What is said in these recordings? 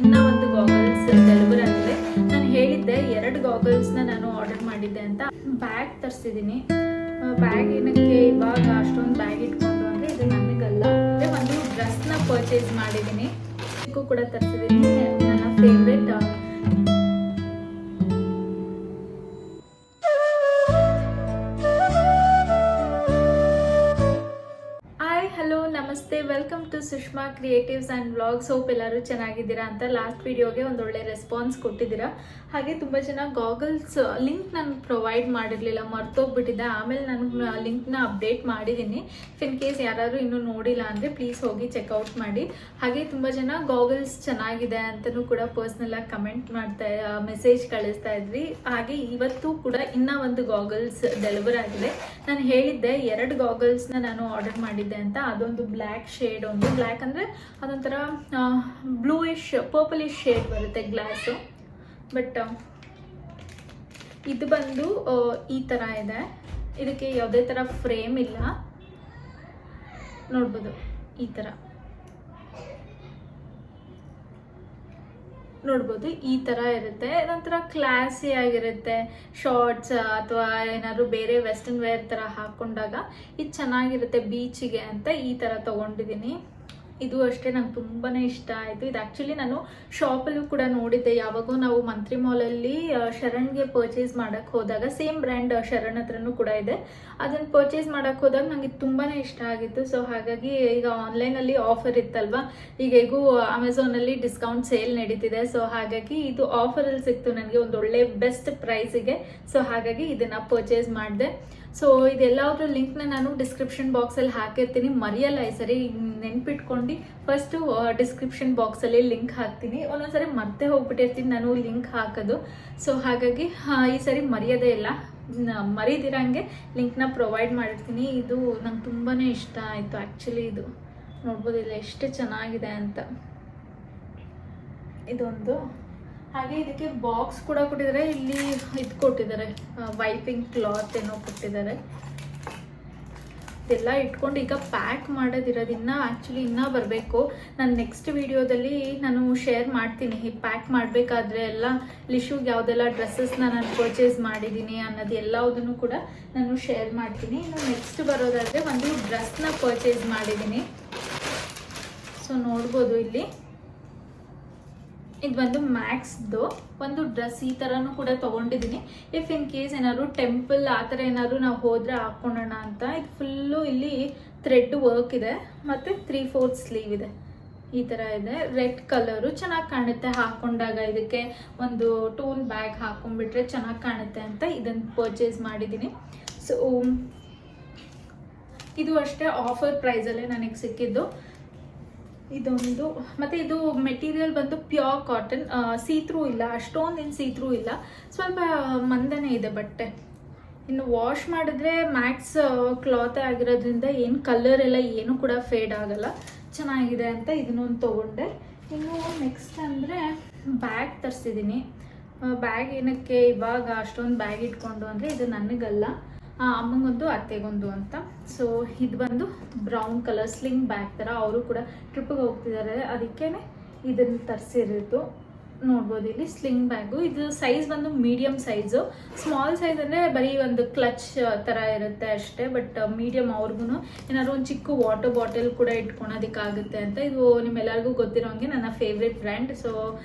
ಇನ್ನೂ ಒಂದು goggles deliver ಆಗಿದೆ. ನಾನು ಹೇಳಿದ್ದೆ 2 ಗಾಗಲ್ಸ್ನ ನಾನು ಆರ್ಡರ್ ಮಾಡಿದ್ದೆ ಅಂತ. ಬ್ಯಾಗ್ ತರಿಸಿದ್ದೀನಿ. ಬ್ಯಾಗ್ ಏನಕ್ಕೆ ಇವಾಗ ಅಷ್ಟೊಂದು ಬ್ಯಾಗ್ ಇಟ್ಕೊಂಡು ಅಂದರೆ ಇದು ನನಗಲ್ಲ. ಒಂದು ಡ್ರೆಸ್ನ ಪರ್ಚೇಸ್ ಮಾಡಿದ್ದೀನಿ. ಇದಕ್ಕೂ ಕೂಡ ತರಿಸಿದ್ದೀನಿ. ನನ್ನ ಫೇವ್ರೆಟ್ ನಮಸ್ತೆ, welcome to Sushma creatives and vlogs. Hope ಎಲ್ಲರೂ ಚೆನ್ನಾಗಿದ್ದೀರಾ ಅಂತ. ಲಾಸ್ಟ್ ವಿಡಿಯೋಗೆ ಒಂದೊಳ್ಳೆ ರೆಸ್ಪಾನ್ಸ್ ಕೊಟ್ಟಿದ್ದೀರಾ. ಹಾಗೆ ತುಂಬ ಜನ ಗಾಗಲ್ಸ್ ಲಿಂಕ್ ನಾನು ಪ್ರೊವೈಡ್ ಮಾಡಿರಲಿಲ್ಲ, ಮರ್ತೋಗ್ಬಿಟ್ಟಿದ್ದೆ. ಆಮೇಲೆ ನಾನು ಲಿಂಕ್ನ ಅಪ್ಡೇಟ್ ಮಾಡಿದ್ದೀನಿ. ಇನ್ ಕೇಸ್ ಯಾರಾದರೂ ಇನ್ನೂ ನೋಡಿಲ್ಲ ಅಂದರೆ ಪ್ಲೀಸ್ ಹೋಗಿ ಚೆಕ್ಔಟ್ ಮಾಡಿ. ಹಾಗೆ ತುಂಬ ಜನ ಗಾಗಲ್ಸ್ ಚೆನ್ನಾಗಿದೆ ಅಂತಲೂ ಕೂಡ ಪರ್ಸ್ನಲಾಗಿ ಕಮೆಂಟ್ ಮೆಸೇಜ್ ಕಳಿಸ್ತಾ ಇದ್ವಿ. ಹಾಗೆ ಇವತ್ತು ಕೂಡ ಇನ್ನೂ ಒಂದು ಗಾಗಲ್ಸ್ ಡೆಲಿವರ್ ಆಗಿದೆ. ನಾನು ಹೇಳಿದ್ದೆ 2 ಗಾಗಲ್ಸ್ನ ನಾನು ಆರ್ಡರ್ ಮಾಡಿದ್ದೆ ಅಂತ. ಅದೊಂದು ಬ್ಲ್ಯಾಕ್ ಶೇಡ್, ಒಂದು ಬ್ಲ್ಯಾಕ್ ಅಂದರೆ ಅದೊಂಥರ ಬ್ಲೂಯಿಶ್ ಪರ್ಪಲಿಶ್ ಶೇಡ್ ಬರುತ್ತೆ ಗ್ಲಾಸು. ಬಟ್ ಇದು ಬಂದು ಈ ಥರ ಇದೆ. ಇದಕ್ಕೆ ಯಾವುದೇ ಥರ ಫ್ರೇಮ್ ಇಲ್ಲ, ನೋಡ್ಬೋದು. ಈ ಥರ ನೋಡ್ಬೋದು, ಈ ಥರ ಇರುತ್ತೆ. ಇದೊಂಥರ ಕ್ಲಾಸಿ ಆಗಿರುತ್ತೆ. ಶಾರ್ಟ್ಸ್ ಅಥವಾ ಏನಾದ್ರು ಬೇರೆ ವೆಸ್ಟರ್ನ್ ವೇರ್ ಥರ ಹಾಕ್ಕೊಂಡಾಗ ಇದು ಚೆನ್ನಾಗಿರುತ್ತೆ ಬೀಚಿಗೆ ಅಂತ ಈ ಥರ ತೊಗೊಂಡಿದ್ದೀನಿ. ಇದು ಅಷ್ಟೇ ನಂಗೆ ತುಂಬಾ ಇಷ್ಟ ಆಯಿತು. ಇದು ಆ್ಯಕ್ಚುಲಿ ನಾನು ಶಾಪಲ್ಲೂ ಕೂಡ ನೋಡಿದ್ದೆ. ಯಾವಾಗೂ ನಾವು ಮಂತ್ರಿ ಮಾಲಲ್ಲಿ ಶರಣ್ಗೆ ಪರ್ಚೇಸ್ ಮಾಡೋಕ್ಕೆ ಹೋದಾಗ, ಸೇಮ್ ಬ್ರ್ಯಾಂಡ್ ಶರಣ್ ಹತ್ರನೂ ಕೂಡ ಇದೆ, ಅದನ್ನು ಪರ್ಚೇಸ್ ಮಾಡೋಕ್ಕೆ ಹೋದಾಗ ನನಗೆ ತುಂಬಾ ಇಷ್ಟ ಆಗಿತ್ತು. ಸೊ ಹಾಗಾಗಿ ಈಗ ಆನ್ಲೈನಲ್ಲಿ ಆಫರ್ ಇತ್ತಲ್ವ, ಈಗ ಹೇಗೂ ಅಮೆಝಾನಲ್ಲಿ ಡಿಸ್ಕೌಂಟ್ ಸೇಲ್ ನಡೀತಿದೆ. ಸೊ ಹಾಗಾಗಿ ಇದು ಆಫರಲ್ಲಿ ಸಿಕ್ತು ನನಗೆ ಒಂದು ಒಳ್ಳೆ ಬೆಸ್ಟ್ ಪ್ರೈಸಿಗೆ. ಸೊ ಹಾಗಾಗಿ ಇದನ್ನು ಪರ್ಚೇಸ್ ಮಾಡಿದೆ. ಸೊ ಇದೆಲ್ಲದ್ರ ಲಿಂಕ್ನ ನಾನು ಡಿಸ್ಕ್ರಿಪ್ಷನ್ ಬಾಕ್ಸಲ್ಲಿ ಹಾಕಿರ್ತೀನಿ. ಮರೆಯಲ್ಲ ಈ ಸರಿ, ನೆನ್ಪಿಟ್ಕೊಂಡು ಫಸ್ಟು ಡಿಸ್ಕ್ರಿಪ್ಷನ್ ಬಾಕ್ಸಲ್ಲಿ ಲಿಂಕ್ ಹಾಕ್ತೀನಿ. ಒಂದೊಂದ್ಸರಿ ಮತ್ತೆ ಹೋಗ್ಬಿಟ್ಟಿರ್ತೀನಿ ನಾನು ಲಿಂಕ್ ಹಾಕೋದು. ಸೊ ಹಾಗಾಗಿ ಈ ಸರಿ ಮರೆಯೋದೇ ಇಲ್ಲ, ಮರೀದಿರಂಗೆ ಲಿಂಕ್ನ ಪ್ರೊವೈಡ್ ಮಾಡಿರ್ತೀನಿ. ಇದು ನಂಗೆ ತುಂಬಾ ಇಷ್ಟ ಆಯಿತು ಆ್ಯಕ್ಚುಲಿ. ಇದು ನೋಡ್ಬೋದಿಲ್ಲ ಎಷ್ಟು ಚೆನ್ನಾಗಿದೆ ಅಂತ. ಇದೊಂದು. ಹಾಗೆ ಇದಕ್ಕೆ ಬಾಕ್ಸ್ ಕೂಡ ಕೊಟ್ಟಿದ್ದಾರೆ. ಇಲ್ಲಿ ಇದು ಕೊಟ್ಟಿದ್ದಾರೆ, ವೈಪಿಂಗ್ ಕ್ಲಾತ್ ಏನೋ ಕೊಟ್ಟಿದ್ದಾರೆ. ಇದೆಲ್ಲ ಇಟ್ಕೊಂಡು ಈಗ ಪ್ಯಾಕ್ ಮಾಡೋದಿರೋದಿನ್ನ ಆ್ಯಕ್ಚುಲಿ ಇನ್ನೂ ಬರಬೇಕು. ನಾನು ನೆಕ್ಸ್ಟ್ ವಿಡಿಯೋದಲ್ಲಿ ನಾನು ಶೇರ್ ಮಾಡ್ತೀನಿ ಪ್ಯಾಕ್ ಮಾಡಬೇಕಾದ್ರೆ ಎಲ್ಲ ಲಿಶುಗೆ ಯಾವುದೆಲ್ಲ ಡ್ರೆಸ್ಸಸ್ನ ನಾನು ಪರ್ಚೇಸ್ ಮಾಡಿದ್ದೀನಿ ಅನ್ನೋದು ಎಲ್ಲದನ್ನು ಕೂಡ ನಾನು ಶೇರ್ ಮಾಡ್ತೀನಿ. ಇನ್ನು ನೆಕ್ಸ್ಟ್ ಬರೋದಾದರೆ ಒಂದು ಡ್ರೆಸ್ನ ಪರ್ಚೇಸ್ ಮಾಡಿದ್ದೀನಿ. ಸೊ ನೋಡ್ಬೋದು ಇಲ್ಲಿ, ಇದು ಬಂದು ಮ್ಯಾಕ್ಸ್ದು ಒಂದು ಡ್ರೆಸ್. ಈ ಥರನೂ ಕೂಡ ತೊಗೊಂಡಿದ್ದೀನಿ. ಇಫ್ ಇನ್ ಕೇಸ್ ಏನಾದ್ರು ಟೆಂಪಲ್ ಆ ಥರ ಏನಾದ್ರು ನಾವು ಹೋದರೆ ಹಾಕ್ಕೊಳ್ಳೋಣ ಅಂತ. ಇದು ಫುಲ್ಲು ಇಲ್ಲಿ ಥ್ರೆಡ್ ವರ್ಕ್ ಇದೆ ಮತ್ತು 3/4 ಸ್ಲೀವ್ ಇದೆ. ಈ ಥರ ಇದೆ, ರೆಡ್ ಕಲರು. ಚೆನ್ನಾಗಿ ಕಾಣುತ್ತೆ ಹಾಕ್ಕೊಂಡಾಗ. ಇದಕ್ಕೆ ಒಂದು ಟೋನ್ ಬ್ಯಾಗ್ ಹಾಕ್ಕೊಂಡ್ಬಿಟ್ರೆ ಚೆನ್ನಾಗಿ ಕಾಣುತ್ತೆ ಅಂತ ಇದನ್ನು ಪರ್ಚೇಸ್ ಮಾಡಿದ್ದೀನಿ. ಸೊ ಇದು ಅಷ್ಟೇ ಆಫರ್ ಪ್ರೈಸಲ್ಲೇ ನನಗೆ ಸಿಕ್ಕಿದ್ದು. ಇದೊಂದು. ಮತ್ತು ಇದು ಮೆಟೀರಿಯಲ್ ಬಂದು ಪ್ಯೂರ್ ಕಾಟನ್, ಸೀತ್ರೂ ಇಲ್ಲ, ಅಷ್ಟೊಂದೇನು ಸೀತ್ರೂ ಇಲ್ಲ, ಸ್ವಲ್ಪ ಮಂದನೇ ಇದೆ ಬಟ್ಟೆ. ಇನ್ನು ವಾಶ್ ಮಾಡಿದ್ರೆ ಮ್ಯಾಕ್ಸ್ ಕ್ಲಾತ್ ಆಗಿರೋದ್ರಿಂದ ಏನು ಕಲರ್ ಎಲ್ಲ ಏನು ಕೂಡ ಫೇಡ್ ಆಗಲ್ಲ, ಚೆನ್ನಾಗಿದೆ ಅಂತ ಇದನ್ನೊಂದು ತೊಗೊಂಡೆ. ಇನ್ನು ನೆಕ್ಸ್ಟ್ ಅಂದರೆ ಬ್ಯಾಗ್ ತರಿಸಿದ್ದೀನಿ. ಬ್ಯಾಗ್ ಏನಕ್ಕೆ ಇವಾಗ ಅಷ್ಟೊಂದು ಬ್ಯಾಗ್ ಇಟ್ಕೊಂಡು ಅಂದರೆ ಇದು ನನಗಲ್ಲ, ಅಮ್ಮಂಗೊಂದು ಅತ್ತೆಗೊಂದು ಅಂತ. ಸೊ ಇದು ಬಂದು ಬ್ರೌನ್ ಕಲರ್ ಸ್ಲಿಂಗ್ ಬ್ಯಾಗ್ ಥರ. ಅವರು ಕೂಡ ಟ್ರಿಪ್ಪಿಗೆ ಹೋಗ್ತಿದ್ದಾರೆ, ಅದಕ್ಕೇ ಇದನ್ನು ತರಿಸಿರೋದು. ನೋಡ್ಬೋದು ಇಲ್ಲಿ ಸ್ಲಿಂಗ್ ಬ್ಯಾಗು. ಇದು ಸೈಜ್ ಬಂದು ಮೀಡಿಯಮ್ ಸೈಜು. ಸ್ಮಾಲ್ ಸೈಜ್ ಅಂದರೆ ಬರೀ ಒಂದು ಕ್ಲಚ್ ಥರ ಇರುತ್ತೆ ಅಷ್ಟೇ. ಬಟ್ ಮೀಡಿಯಮ್ ಅವ್ರಿಗೂ ಏನಾದ್ರು ಒಂದು ಚಿಕ್ಕ ವಾಟರ್ ಬಾಟಲ್ ಕೂಡ ಇಟ್ಕೊಳೋದಕ್ಕಾಗುತ್ತೆ ಅಂತ. ಇದು ನಿಮ್ಮೆಲ್ಲರಿಗೂ ಗೊತ್ತಿರೋಂಗೆ ನನ್ನ ಫೇವ್ರೆಟ್ ಬ್ರ್ಯಾಂಡ್. ಸೊ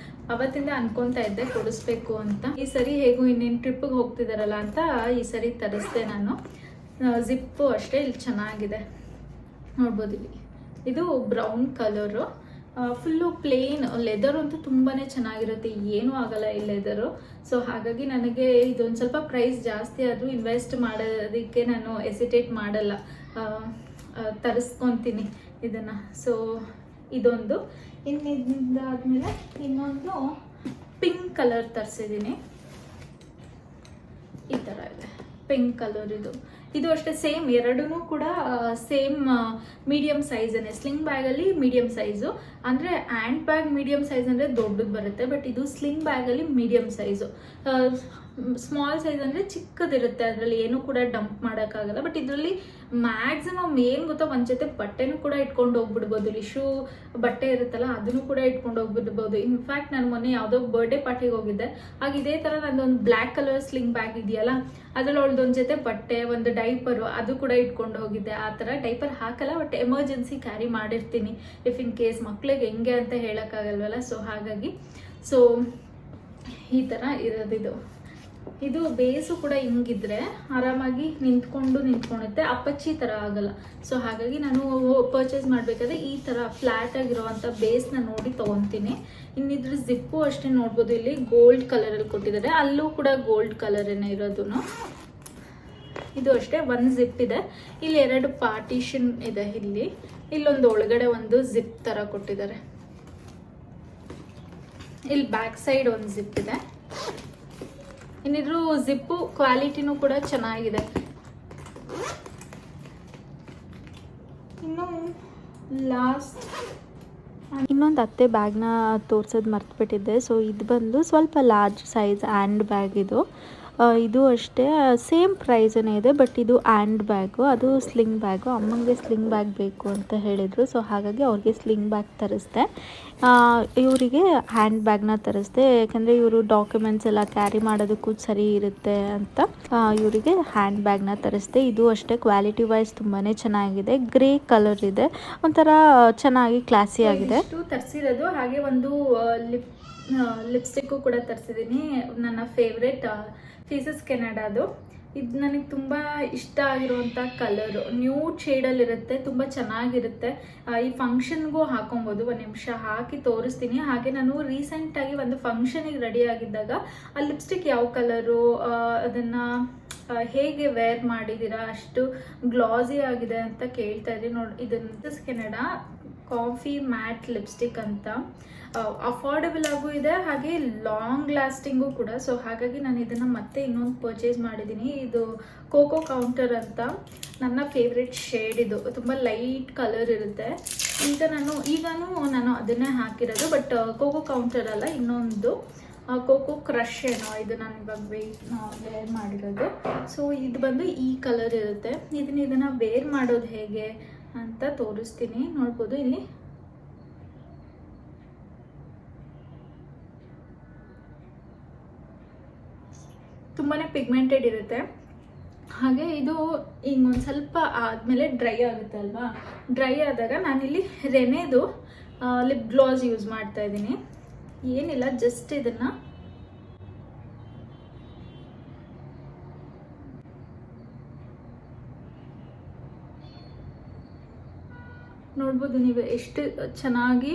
ಅವತ್ತಿಂದ ಅನ್ಕೊತಾ ಇದ್ದೆ ಕೊಡಿಸ್ಬೇಕು ಅಂತ. ಈ ಸರಿ ಹೇಗೂ ಇನ್ನೇನು ಟ್ರಿಪ್ಪಿಗೆ ಹೋಗ್ತಿದ್ದಾರಲ್ಲ ಅಂತ ಈ ಸರಿ ತರಿಸ್ದೆ ನಾನು. ಜಿಪ್ಪು ಅಷ್ಟೇ ಇಲ್ಲಿ ಚೆನ್ನಾಗಿದೆ, ನೋಡ್ಬೋದು ಇಲ್ಲಿ. ಇದು brown colour, full plain leather ಅಂತೂ ತುಂಬಾ ಚೆನ್ನಾಗಿರುತ್ತೆ, ಏನೂ ಆಗಲ್ಲ ಈ ಲೆದರು. ಸೊ ಹಾಗಾಗಿ ನನಗೆ ಇದೊಂದು ಸ್ವಲ್ಪ ಪ್ರೈಸ್ ಜಾಸ್ತಿ ಆದರೂ ಇನ್ವೆಸ್ಟ್ ಮಾಡೋದಕ್ಕೆ ನಾನು ಎಸಿಟೇಟ್ ಮಾಡಲ್ಲ, ತರಿಸ್ಕೊತೀನಿ ಇದನ್ನು. ಸೊ ಇದೊಂದು. ಇನ್ನಿದಾದ್ಮೇಲೆ ಇನ್ನೊಂದು ಪಿಂಕ್ ಕಲರ್ ತರಿಸಿದ್ದೀನಿ. ಈ ಥರ ಇದೆ ಪಿಂಕ್ ಕಲರ್. ಇದು ಅಷ್ಟೇ ಸೇಮ್, ಎರಡೂ ಕೂಡ ಸೇಮ್ ಮೀಡಿಯಮ್ ಸೈಜನ್ನೇ. ಸ್ಲಿಂಗ್ ಬ್ಯಾಗಲ್ಲಿ ಮೀಡಿಯಮ್ ಸೈಜು ಅಂದರೆ ಹ್ಯಾಂಡ್ ಬ್ಯಾಗ್ ಮೀಡಿಯಮ್ ಸೈಜ್ ಅಂದರೆ ದೊಡ್ಡದು ಬರುತ್ತೆ. ಬಟ್ ಇದು ಸ್ಲಿಂಗ್ ಬ್ಯಾಗಲ್ಲಿ ಮೀಡಿಯಮ್ ಸೈಜು. ಸ್ಮಾಲ್ ಸೈಜ್ ಅಂದರೆ ಚಿಕ್ಕದಿರುತ್ತೆ, ಅದರಲ್ಲಿ ಏನೂ ಕೂಡ ಡಂಪ್ ಮಾಡೋಕ್ಕಾಗಲ್ಲ. ಬಟ್ ಇದರಲ್ಲಿ ಮ್ಯಾಕ್ಸಿಮಮ್ ಏನು ಗೊತ್ತಾ, ಒಂದು ಜೊತೆ ಬಟ್ಟೆನೂ ಕೂಡ ಇಟ್ಕೊಂಡು ಹೋಗ್ಬಿಡ್ಬೋದು. ಲಿಶು ಬಟ್ಟೆ ಇರುತ್ತಲ್ಲ ಅದನ್ನು ಕೂಡ ಇಟ್ಕೊಂಡು ಹೋಗ್ಬಿಡ್ಬೋದು. ಇನ್ಫ್ಯಾಕ್ಟ್ ನಾನು ಮೊನ್ನೆ ಯಾವುದೋ ಬರ್ಡೇ ಪಾರ್ಟಿಗೆ ಹೋಗಿದ್ದೆ, ಆಗ ಇದೇ ಥರ ನಂದೊಂದು ಬ್ಲ್ಯಾಕ್ ಕಲರ್ ಸ್ಲಿಂಗ್ ಬ್ಯಾಗ್ ಇದೆಯಲ್ಲ, ಅದರಲ್ಲಿ ಅವಳದೊಂದು ಜೊತೆ ಬಟ್ಟೆ, ಒಂದು ಡೈಪರು ಅದು ಕೂಡ ಇಟ್ಕೊಂಡು ಹೋಗಿದ್ದೆ. ಆ ಥರ ಡೈಪರ್ ಹಾಕಲ್ಲ, ಬಟ್ ಎಮರ್ಜೆನ್ಸಿ ಕ್ಯಾರಿ ಮಾಡಿರ್ತೀನಿ ಇಫ್ ಇನ್ ಕೇಸ್ ಮಕ್ಳಿಗೆ ಹೆಂಗೆ ಅಂತ ಹೇಳೋಕ್ಕಾಗಲ್ವಲ್ಲ. ಸೊ ಹಾಗಾಗಿ ಈ ಥರ ಇರೋದಿದು. ಇದು ಬೇಸು ಕೂಡ ಹಿಂಗಿದ್ರೆ ಆರಾಮಾಗಿ ನಿಂತ್ಕೊಳ್ಳುತ್ತೆ, ಅಪ್ಪಚ್ಚಿ ಥರ ಆಗಲ್ಲ. ಸೊ ಹಾಗಾಗಿ ನಾನು ಪರ್ಚೇಸ್ ಮಾಡಬೇಕಾದ್ರೆ ಈ ಥರ ಫ್ಲ್ಯಾಟ್ ಆಗಿರೋವಂಥ ಬೇಸ್ನ ನೋಡಿ ತೊಗೊತೀನಿ. ಇನ್ನಿದ್ರ ಜಿಪ್ಪು ಅಷ್ಟೇ ನೋಡ್ಬೋದು, ಇಲ್ಲಿ ಗೋಲ್ಡ್ ಕಲರಲ್ಲಿ ಕೊಟ್ಟಿದ್ದಾರೆ, ಅಲ್ಲೂ ಕೂಡ ಗೋಲ್ಡ್ ಕಲರೇನೆ ಇರೋದು. ಇದು ಅಷ್ಟೇ ಒಂದು ಜಿಪ್ ಇದೆ, ಇಲ್ಲಿ 2 ಪಾರ್ಟಿಷನ್ ಇದೆ. ಇಲ್ಲೊಂದು ಒಳಗಡೆ ಒಂದು ಜಿಪ್ ಥರ ಕೊಟ್ಟಿದ್ದಾರೆ. ಇಲ್ಲಿ ಬ್ಯಾಕ್ ಸೈಡ್ ಒಂದು ಜಿಪ್ ಇದೆ. ಇನ್ನಿದ್ರ ಜಿಪ್ಪು ಕ್ವಾಲಿಟಿನೂ ಕೂಡ ಚೆನ್ನಾಗಿದೆ. ಇನ್ನು ಲಾಸ್ಟ್ ಇನ್ನೊಂದು ಅತ್ತೆ ಬ್ಯಾಗ್ನ ತೋರ್ಸೋದು ಮರ್ತುಬಿಟ್ಟಿದ್ದೆ. ಸೊ ಇದು ಬಂದು ಸ್ವಲ್ಪ ಲಾರ್ಜ್ ಸೈಜ್ ಹ್ಯಾಂಡ್ ಬ್ಯಾಗ್. ಇದು ಅಷ್ಟೇ ಸೇಮ್ ಪ್ರೈಸೇ ಇದೆ, ಬಟ್ ಇದು ಹ್ಯಾಂಡ್ ಬ್ಯಾಗು, ಅದು ಸ್ಲಿಂಗ್ ಬ್ಯಾಗು. ಅಮ್ಮಂಗೆ ಸ್ಲಿಂಗ್ ಬ್ಯಾಗ್ ಬೇಕು ಅಂತ ಹೇಳಿದರು. ಸೊ ಹಾಗಾಗಿ ಅವ್ರಿಗೆ ಸ್ಲಿಂಗ್ ಬ್ಯಾಗ್ ತರಿಸ್ದೆ, ಇವರಿಗೆ ಹ್ಯಾಂಡ್ ಬ್ಯಾಗ್ನ ತರಿಸ್ದೆ. ಯಾಕಂದರೆ ಇವರು ಡಾಕ್ಯುಮೆಂಟ್ಸ್ ಎಲ್ಲ ಕ್ಯಾರಿ ಮಾಡೋದಕ್ಕೂ ಸರಿ ಇರುತ್ತೆ ಅಂತ ಇವರಿಗೆ ಹ್ಯಾಂಡ್ ಬ್ಯಾಗ್ನ ತರಿಸ್ದೆ. ಇದು ಅಷ್ಟೇ ಕ್ವಾಲಿಟಿ ವೈಸ್ ತುಂಬಾ ಚೆನ್ನಾಗಿದೆ. ಗ್ರೇ ಕಲರ್ ಇದೆ, ಒಂಥರ ಚೆನ್ನಾಗಿ ಕ್ಲಾಸಿ ಆಗಿದೆ. ತರಿಸಿರೋದು ಹಾಗೆ ಒಂದು ಲಿಪ್ಸ್ಟಿಕ್ಕು ಕೂಡ ತರಿಸಿದ್ದೀನಿ, ನನ್ನ ಫೇವ್ರೆಟ್ ಫೀಸಸ್ ಕೆನಡಾದು. ಇದು ನನಗೆ ತುಂಬ ಇಷ್ಟ ಆಗಿರುವಂಥ ಕಲರು, ನ್ಯೂಡ್ ಶೇಡಲ್ಲಿರುತ್ತೆ, ತುಂಬ ಚೆನ್ನಾಗಿರುತ್ತೆ. ಈ ಫಂಕ್ಷನ್ಗೂ ಹಾಕೊಬೋದು. ಒಂದು ನಿಮಿಷ ಹಾಕಿ ತೋರಿಸ್ತೀನಿ. ಹಾಗೆ ನಾನು ರೀಸೆಂಟಾಗಿ ಒಂದು ಫಂಕ್ಷನಿಗೆ ರೆಡಿ ಆಗಿದ್ದಾಗ ಆ ಲಿಪ್ಸ್ಟಿಕ್ ಯಾವ ಕಲರು, ಅದನ್ನು ಹೇಗೆ ವೇರ್ ಮಾಡಿದ್ದೀರಾ, ಅಷ್ಟು ಗ್ಲಾಸಿ ಆಗಿದೆ ಅಂತ ಕೇಳ್ತಾ ಇದ್ದೀನಿ. ನೋಡಿ, ಇದು ಫೀಸಸ್ ಕೆನಡಾ ಕಾಫಿ ಮ್ಯಾಟ್ ಲಿಪ್ಸ್ಟಿಕ್ ಅಂತ. ಅಫೋರ್ಡೆಬಲ್ ಆಗೂ ಇದೆ, ಹಾಗೆ ಲಾಂಗ್ ಲಾಸ್ಟಿಂಗು ಕೂಡ. ಸೊ ಹಾಗಾಗಿ ನಾನು ಇದನ್ನು ಮತ್ತೆ ಇನ್ನೊಂದು ಪರ್ಚೇಸ್ ಮಾಡಿದ್ದೀನಿ. ಇದು ಕೋಕೋ ಕೌಂಟರ್ ಅಂತ, ನನ್ನ ಫೇವ್ರೆಟ್ ಶೇಡ್. ಇದು ತುಂಬ ಲೈಟ್ ಕಲರ್ ಇರುತ್ತೆ. ನಾನು ಅದನ್ನೇ ಹಾಕಿರೋದು, ಬಟ್ ಕೋಕೋ ಕೌಂಟರ್ ಅಲ್ಲ, ಇನ್ನೊಂದು ಕೋಕೋ ಕ್ರಶ್ ಏನೋ, ಇದು ನಾನು ಇವಾಗ ವೇರ್ ಮಾಡಿರೋದು. ಸೊ ಇದು ಬಂದು ಈ ಕಲರ್ ಇರುತ್ತೆ. ಇದನ್ನು ವೇರ್ ಮಾಡೋದು ಹೇಗೆ ಅಂತ ತೋರಿಸ್ತೀನಿ. ನೋಡ್ಬೋದು, ಇಲ್ಲಿ ತುಂಬಾ ಪಿಗ್ಮೆಂಟೆಡ್ ಇರುತ್ತೆ. ಹಾಗೆ ಇದು ಹಿಂಗೊಂದು ಸ್ವಲ್ಪ ಆದಮೇಲೆ ಡ್ರೈ ಆಗುತ್ತೆ ಅಲ್ವಾ, ಡ್ರೈ ಆದಾಗ ನಾನಿಲ್ಲಿ ರೆನೆದು ಲಿಪ್ ಗ್ಲಾಸ್ ಯೂಸ್ ಮಾಡ್ತಾ ಇದ್ದೀನಿ. ಏನಿಲ್ಲ, ಜಸ್ಟ್ ಇದನ್ನು ನೋಡ್ಬೋದು ನೀವು ಎಷ್ಟು ಚೆನ್ನಾಗಿ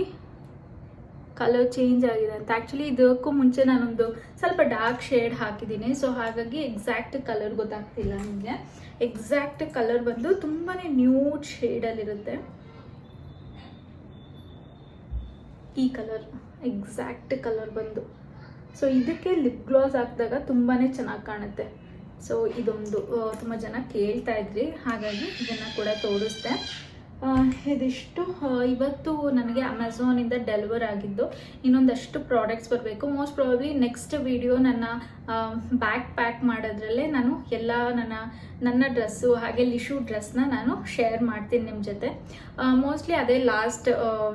ಕಲರ್ ಚೇಂಜ್ ಆಗಿದೆ ಅಂತ. ಆ್ಯಕ್ಚುಲಿ ಇದಕ್ಕೂ ಮುಂಚೆ ನಾನೊಂದು ಸ್ವಲ್ಪ ಡಾರ್ಕ್ ಶೇಡ್ ಹಾಕಿದ್ದೀನಿ. ಸೊ ಹಾಗಾಗಿ ಎಕ್ಸಾಕ್ಟ್ ಕಲರ್ ಗೊತ್ತಾಗ್ತಿಲ್ಲ ನಿಮಗೆ. ಎಕ್ಸಾಕ್ಟ್ ಕಲರ್ ಬಂದು ತುಂಬಾ ನ್ಯೂಡ್ ಶೇಡಲ್ಲಿರುತ್ತೆ. ಈ ಕಲರ್ ಎಕ್ಸಾಕ್ಟ್ ಕಲರ್ ಬಂದು, ಸೊ ಇದಕ್ಕೆ ಲಿಪ್ ಗ್ಲಾಸ್ ಹಾಕಿದಾಗ ತುಂಬಾ ಚೆನ್ನಾಗಿ ಕಾಣುತ್ತೆ. ಸೊ ಇದೊಂದು ತುಂಬ ಜನ ಕೇಳ್ತಾ ಇದ್ರಿ, ಹಾಗಾಗಿ ಇದನ್ನು ಕೂಡ ತೋರಿಸ್ದೆ. ಇದಿಷ್ಟು ಇವತ್ತು ನನಗೆ ಅಮೆಝಾನಿಂದ ಡೆಲಿವರ್ ಆಗಿದ್ದು. ಇನ್ನೊಂದಷ್ಟು ಪ್ರಾಡಕ್ಟ್ಸ್ ಬರಬೇಕು. ಮೋಸ್ಟ್ ಪ್ರಾಬಬ್ಲಿ ನೆಕ್ಸ್ಟ್ ವಿಡಿಯೋ ನನ್ನ ಬ್ಯಾಗ್ ಪ್ಯಾಕ್ ಮಾಡೋದ್ರಲ್ಲೇ ನಾನು ಎಲ್ಲ ನನ್ನ ಡ್ರೆಸ್ಸು ಹಾಗೆ ಲಿಶು ಡ್ರೆಸ್ನ ನಾನು ಶೇರ್ ಮಾಡ್ತೀನಿ ನಿಮ್ಮ ಜೊತೆ. ಮೋಸ್ಟ್ಲಿ ಅದೇ ಲಾಸ್ಟ್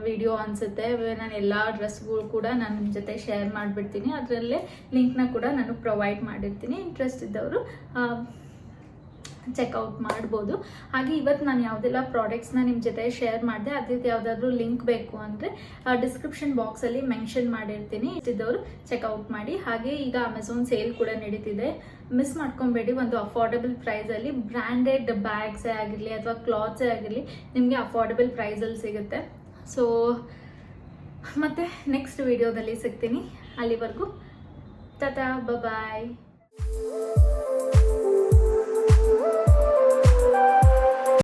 ವಿಡಿಯೋ ಅನಿಸುತ್ತೆ. ನಾನು ಎಲ್ಲ ಡ್ರೆಸ್ಗಳು ಕೂಡ ನಾನು ನಿಮ್ಮ ಜೊತೆ ಶೇರ್ ಮಾಡಿಬಿಡ್ತೀನಿ. ಅದರಲ್ಲೇ ಲಿಂಕ್ನ ಕೂಡ ನಾನು ಪ್ರೊವೈಡ್ ಮಾಡಿರ್ತೀನಿ. ಇಂಟ್ರೆಸ್ಟ್ ಇದ್ದವರು ಚೆಕ್ಔಟ್ ಮಾಡ್ಬೋದು. ಹಾಗೆ ಇವತ್ತು ನಾನು ಯಾವುದೆಲ್ಲ ಪ್ರಾಡಕ್ಟ್ಸ್ನ ನಿಮ್ಮ ಜೊತೆ ಶೇರ್ ಮಾಡಿದೆ, ಅದಕ್ಕೆ ಯಾವುದಾದ್ರೂ ಲಿಂಕ್ ಬೇಕು ಅಂದರೆ ಡಿಸ್ಕ್ರಿಪ್ಷನ್ ಬಾಕ್ಸಲ್ಲಿ ಮೆನ್ಷನ್ ಮಾಡಿರ್ತೀನಿ. ಇದ್ದವರು ಚೆಕ್ಔಟ್ ಮಾಡಿ. ಹಾಗೆ ಈಗ ಅಮೆಝಾನ್ ಸೇಲ್ ಕೂಡ ನಡೀತಿದೆ, ಮಿಸ್ ಮಾಡ್ಕೊಬೇಡಿ. ಒಂದು ಅಫೋರ್ಡೆಬಲ್ ಪ್ರೈಸಲ್ಲಿ ಬ್ರ್ಯಾಂಡೆಡ್ ಬ್ಯಾಗ್ಸೇ ಆಗಿರಲಿ ಅಥವಾ ಕ್ಲಾತ್ಸೇ ಆಗಿರಲಿ ನಿಮಗೆ ಅಫೋರ್ಡೆಬಲ್ ಪ್ರೈಸಲ್ಲಿ ಸಿಗುತ್ತೆ. ಸೊ ಮತ್ತೆ ನೆಕ್ಸ್ಟ್ ವಿಡಿಯೋದಲ್ಲಿ ಸಿಗ್ತೀನಿ. ಅಲ್ಲಿವರೆಗೂ ಟಾಟಾ, ಬಾಯ್.